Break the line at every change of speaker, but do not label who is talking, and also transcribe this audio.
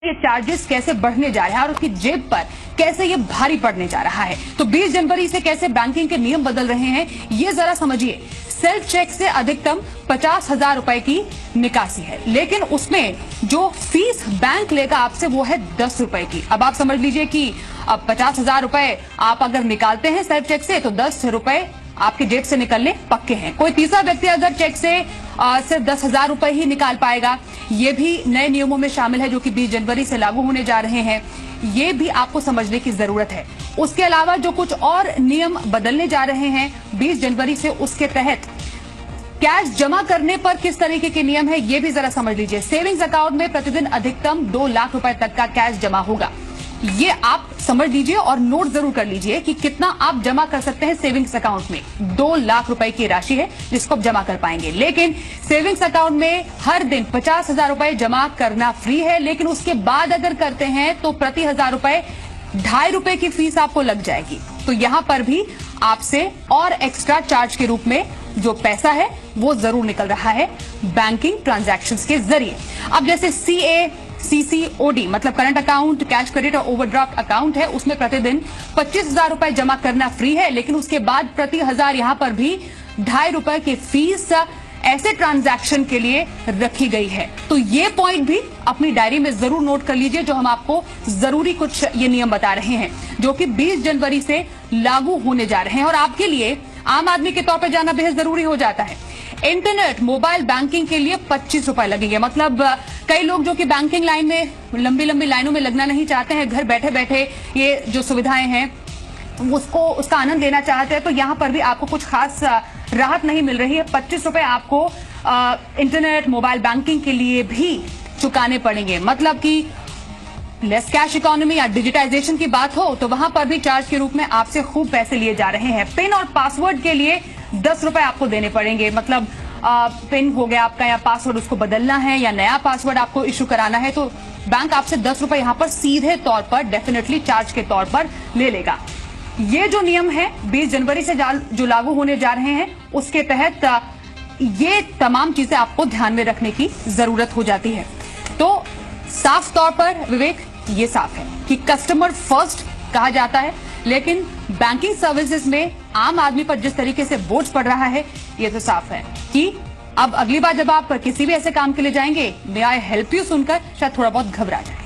ये चार्जेस कैसे बढ़ने जा रहे हैं और उसकी जेब पर कैसे ये भारी पड़ने जा रहा है। तो 20 जनवरी से कैसे बैंकिंग के नियम बदल रहे हैं ये जरा समझिए। सेल्फ चेक से अधिकतम 50,000 रुपए की निकासी है, लेकिन उसमें जो फीस बैंक लेगा आपसे वो है 10 रुपए की। अब आप समझ लीजिए कि अब 50,000 रुपए आप अगर निकालते हैं सेल्फ चेक से तो 10 रुपए आपके जेब से निकलने पक्के हैं। कोई तीसरा व्यक्ति अगर चेक से सिर्फ 10,000 रुपए ही निकाल पाएगा। ये भी नए नियमों में शामिल है जो कि 20 जनवरी से लागू होने जा रहे हैं। ये भी आपको समझने की जरूरत है। उसके अलावा जो कुछ और नियम बदलने जा रहे हैं 20 जनवरी से, उसके तहत कैश जमा करने पर किस तरीके के नियम है ये भी जरा समझ लीजिए। सेविंग्स अकाउंट में प्रतिदिन अधिकतम 2 लाख रुपए तक का कैश जमा होगा। ये आप समझ लीजिए और नोट जरूर कर लीजिए कि कितना आप जमा कर सकते हैं सेविंग्स अकाउंट में। 2 लाख रुपए की राशि है जिसको आप जमा कर पाएंगे, लेकिन सेविंग्स अकाउंट में हर दिन 50,000 रुपए जमा करना फ्री है। लेकिन उसके बाद अगर करते हैं तो प्रति 1,000 रुपए 2.5 रुपए की फीस आपको लग जाएगी। तो यहां पर भी आपसे और एक्स्ट्रा चार्ज के रूप में जो पैसा है वो जरूर निकल रहा है बैंकिंग ट्रांजैक्शंस के जरिए। अब जैसे CACCOD मतलब करंट अकाउंट, कैश क्रेडिट और ओवरड्राफ्ट अकाउंट है, उसमें प्रतिदिन 25,000 रुपए जमा करना फ्री है, लेकिन उसके बाद प्रति 1,000 यहां पर भी 2.5 रुपए की फीस ऐसे ट्रांजैक्शन के लिए रखी गई है। तो ये पॉइंट भी अपनी डायरी में जरूर नोट कर लीजिए जो हम आपको जरूरी कुछ ये नियम बता रहे हैं जो कि 20 जनवरी से लागू होने जा रहे हैं और आपके लिए आम आदमी के तौर पर जाना बेहद जरूरी हो जाता है। इंटरनेट मोबाइल बैंकिंग के लिए 25 रुपए लगेंगे। मतलब कई लोग जो कि बैंकिंग लाइन में लंबी लंबी लाइनों में लगना नहीं चाहते हैं, घर बैठे बैठे ये जो सुविधाएं हैं उसका आनंद लेना चाहते हैं, तो यहाँ पर भी आपको कुछ खास राहत नहीं मिल रही है। 25 रुपए आपको इंटरनेट मोबाइल बैंकिंग के लिए भी चुकाने पड़ेंगे। मतलब कि लेस कैश इकोनॉमी या डिजिटाइजेशन की बात हो तो वहां पर भी चार्ज के रूप में आपसे खूब पैसे लिए जा रहे हैं। पिन और पासवर्ड के लिए 10 रुपए आपको देने पड़ेंगे। मतलब पिन हो गया आपका या पासवर्ड उसको बदलना है या नया पासवर्ड आपको इशू कराना है तो बैंक आपसे 10 रुपए यहां पर सीधे तौर पर डेफिनेटली चार्ज के तौर पर ले लेगा। ये जो नियम है 20 जनवरी से जो लागू होने जा रहे हैं उसके तहत ये तमाम चीजें आपको ध्यान में रखने की जरूरत हो जाती है। तो साफ तौर पर विवेक ये साफ है कि कस्टमर फर्स्ट कहा जाता है, लेकिन बैंकिंग सर्विसेज में आम आदमी पर जिस तरीके से बोझ पड़ रहा है ये तो साफ है कि अब अगली बार जब आप किसी भी ऐसे काम के लिए जाएंगे मे आई हेल्प यू सुनकर शायद थोड़ा बहुत घबरा जाए।